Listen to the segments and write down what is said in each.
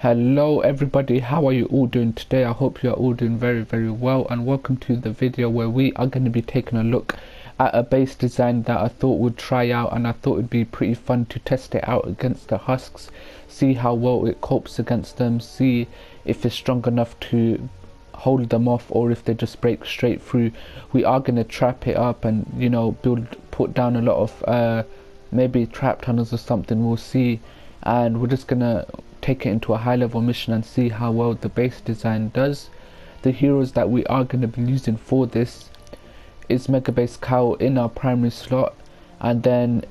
Hello everybody, how are you all doing today? I hope you are all doing very well, and welcome to the video where we are going to be taking a look at a base design that I thought would try out, and I thought it'd be pretty fun to test it out against the husks, see how well it copes against them, see if it's strong enough to hold them off or if they just break straight through. We are going to trap it up and, you know, put down a lot of maybe trap tunnels or something, we'll see, and we're just gonna take it into a high level mission and see how well the base design does. The heroes that we are going to be using for this is Mega Base Cow in our primary slot, and then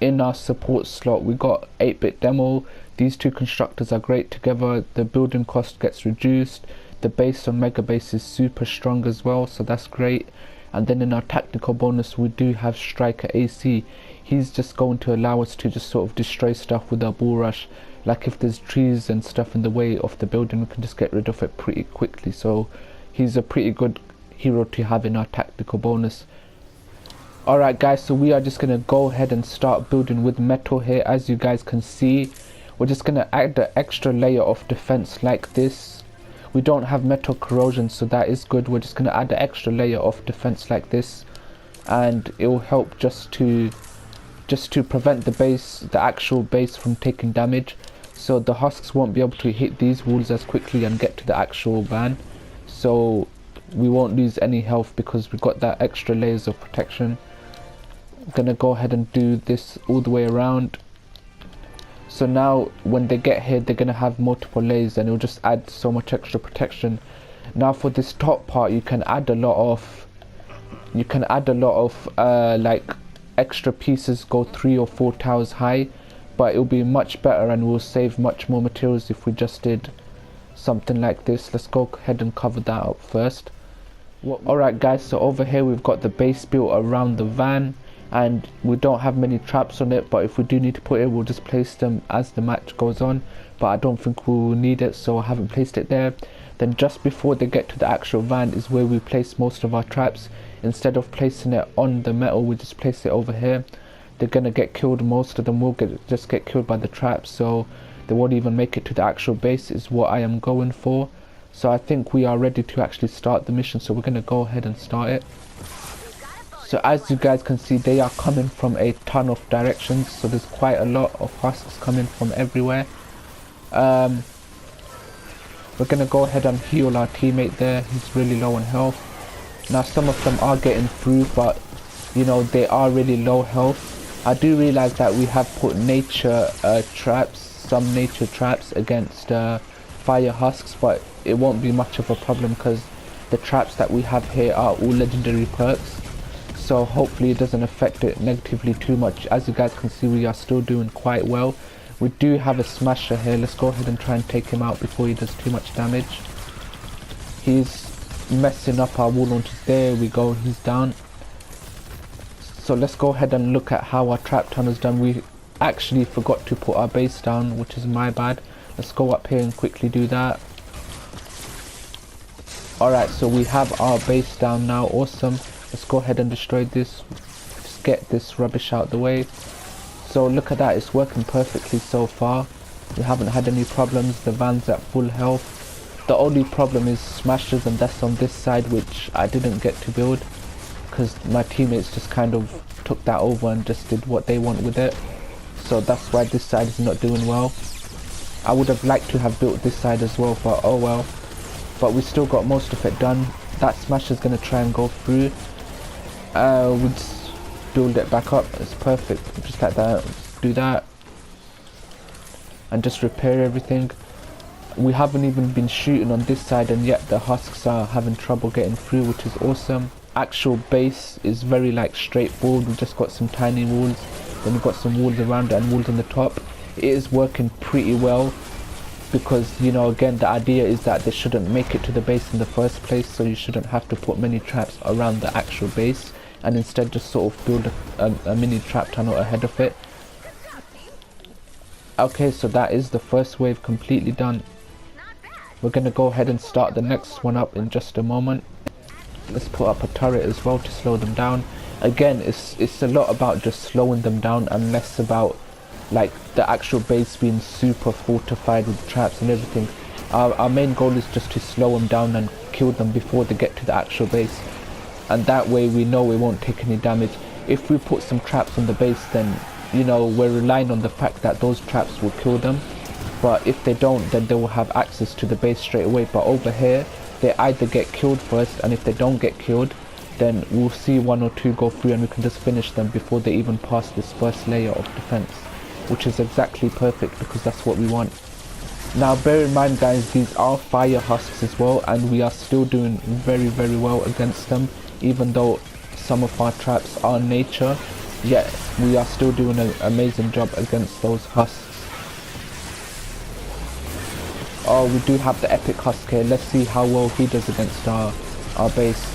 in our support slot we got 8-bit demo. These two constructors are great together, the building cost gets reduced, the base on Mega Base is super strong as well, so that's great. And then in our tactical bonus we do have Striker AC. He's just going to allow us to just sort of destroy stuff with our bull rush. Like if there's trees and stuff in the way of the building, we can just get rid of it pretty quickly. So he's a pretty good hero to have in our tactical bonus. Alright guys, so we are just going to go ahead and start building with metal here. As you guys can see, we're just going to add an extra layer of defense like this. We don't have metal corrosion, so that is good. We're just going to add an extra layer of defense like this, and it will help just to prevent the actual base from taking damage. So the husks won't be able to hit these walls as quickly and get to the actual van, so we won't lose any health because we've got that extra layers of protection. I'm gonna go ahead and do this all the way around. So now when they get here, they're gonna have multiple layers and it'll just add so much extra protection. Now for this top part, you can add a lot of like extra pieces, go 3 or 4 towers high, but it'll be much better and we'll save much more materials if we just did something like this. Let's go ahead and cover that up first. Alright guys, so over here we've got the base built around the van, and we don't have many traps on it, but if we do need to put it, we'll just place them as the match goes on, but I don't think we'll need it, so I haven't placed it there. Then just before they get to the actual van is where we place most of our traps. Instead of placing it on the metal, we just place it over here. They're gonna get killed, most of them will just get killed by the traps, so they won't even make it to the actual base, is what I am going for. So I think we are ready to actually start the mission, so we're gonna go ahead and start it. So as you guys can see, they are coming from a ton of directions, so there's quite a lot of husks coming from everywhere. We're gonna go ahead and heal our teammate there, he's really low on health. Now some of them are getting through, but you know, they are really low health. I do realize that we have put nature traps, some nature traps against fire husks, but it won't be much of a problem because the traps that we have here are all legendary perks, so hopefully it doesn't affect it negatively too much. As you guys can see, we are still doing quite well. We do have a smasher here. Let's go ahead and try and take him out before he does too much damage. He's messing up our wall launchers. There we go, he's down. So let's go ahead and look at how our trap tunnel's done. We actually forgot to put our base down, which is my bad. Let's go up here and quickly do that. Alright, so we have our base down now, awesome. Let's go ahead and destroy this, just get this rubbish out the way. So look at that, it's working perfectly so far. We haven't had any problems, the van's at full health. The only problem is smashers, and that's on this side, which I didn't get to build because my teammates just kind of took that over and just did what they want with it. So that's why this side is not doing well. I would have liked to have built this side as well, but oh well. But we still got most of it done. That smash is going to try and go through. We'll just build it back up. It's perfect, just like that. Let's do that and just repair everything. We haven't even been shooting on this side, and yet the husks are having trouble getting through, which is awesome. Actual base is very like straightforward. We've just got some tiny walls, then we've got some walls around it and walls on the top. It is working pretty well because, you know, again, the idea is that they shouldn't make it to the base in the first place, so you shouldn't have to put many traps around the actual base, and instead just sort of build a mini trap tunnel ahead of it. Okay, so that is the first wave completely done. We're gonna go ahead and start the next one up in just a moment. Let's put up a turret as well to slow them down. Again, it's a lot about just slowing them down and less about like the actual base being super fortified with traps and everything. Our main goal is just to slow them down and kill them before they get to the actual base, and that way we know we won't take any damage. If we put some traps on the base, then you know we're relying on the fact that those traps will kill them, but if they don't, then they will have access to the base straight away. But over here they either get killed first, and if they don't get killed, then we'll see one or two go through and we can just finish them before they even pass this first layer of defense, which is exactly perfect because that's what we want. Now bear in mind guys, these are fire husks as well, and we are still doing very well against them. Even though some of our traps are nature, yet we are still doing an amazing job against those husks. Oh, we do have the epic husk here. Let's see how well he does against our base.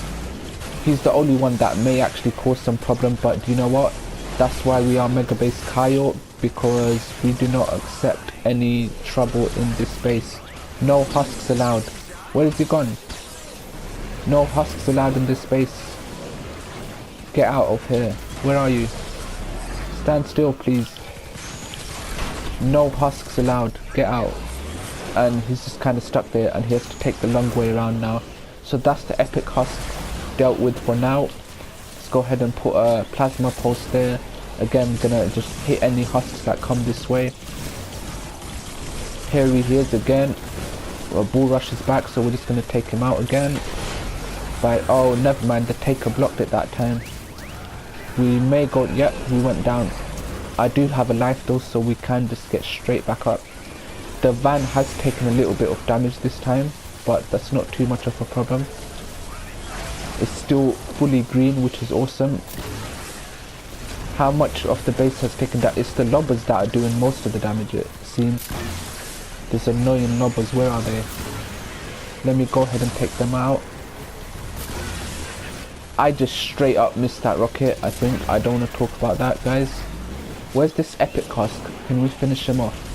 He's the only one that may actually cause some problem, but you know what? That's why we are Mega Base Kaio, because we do not accept any trouble in this base. No husks allowed. Where is he gone? No husks allowed in this space. Get out of here. Where are you? Stand still, please. No husks allowed. Get out. And he's just kind of stuck there, and he has to take the long way around now. So that's the epic husk dealt with for now. Let's go ahead and put a plasma pulse there. Again, gonna just hit any husks that come this way. Here he is again. Bull Rush is back, so we're just gonna take him out again. Right, oh never mind, the taker blocked it that time. We may go, yep, we went down. I do have a life though, so we can just get straight back up. The van has taken a little bit of damage this time, but that's not too much of a problem. It's still fully green, which is awesome. How much of the base has taken that? It's the lobbers that are doing most of the damage, it seems. These annoying lobbers, where are they? Let me go ahead and take them out. I just straight up missed that rocket, I think. I don't want to talk about that, guys. Where's this epic husk? Can we finish him off?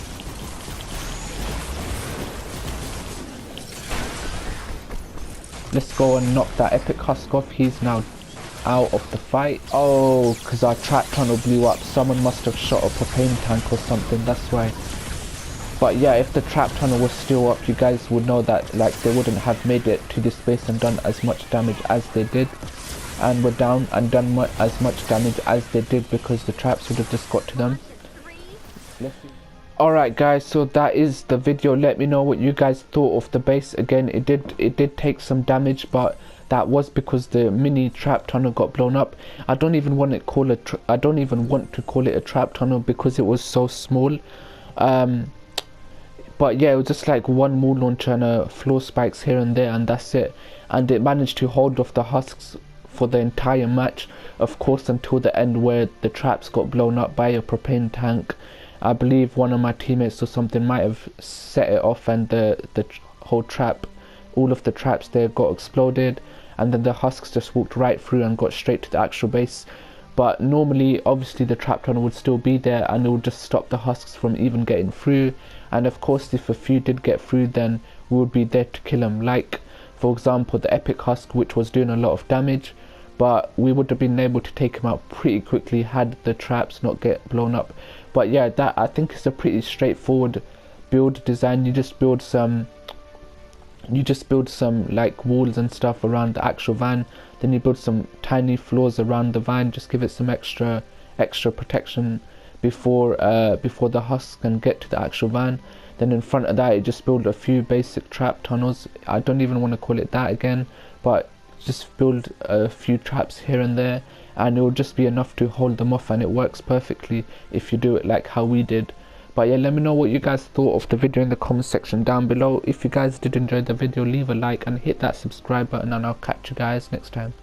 Let's go and knock that epic husk off. He's now out of the fight. Oh, because our trap tunnel blew up. Someone must have shot a propane tank or something, that's why. But yeah, if the trap tunnel was still up, you guys would know that like they wouldn't have made it to this base and done as much damage as they did, and were down and done as much damage as they did because the traps would have just got to them. Alright guys, so that is the video. Let me know what you guys thought of the base. Again, it did take some damage, but that was because the mini trap tunnel got blown up. I don't even want to call it a trap tunnel because it was so small. But yeah, it was just like one more launcher and a floor spikes here and there, and that's it. And it managed to hold off the husks for the entire match, of course, until the end where the traps got blown up by a propane tank. I believe one of my teammates or something might have set it off, and the whole trap, all of the traps there got exploded, and then the husks just walked right through and got straight to the actual base. But normally, obviously, the trap tunnel would still be there, and it would just stop the husks from even getting through. And of course, if a few did get through, then we would be there to kill them. Like, for example, the epic husk, which was doing a lot of damage, but we would have been able to take him out pretty quickly had the traps not get blown up. But yeah, that I think is a pretty straightforward build design. You just build some like walls and stuff around the actual van, then you build some tiny floors around the van, just give it some extra protection before the husks can get to the actual van. Then in front of that, you just build a few basic trap tunnels. I don't even want to call it that again, but just build a few traps here and there, and it will just be enough to hold them off, and it works perfectly if you do it like how we did. But yeah, let me know what you guys thought of the video in the comment section down below. If you guys did enjoy the video, leave a like and hit that subscribe button, and I'll catch you guys next time.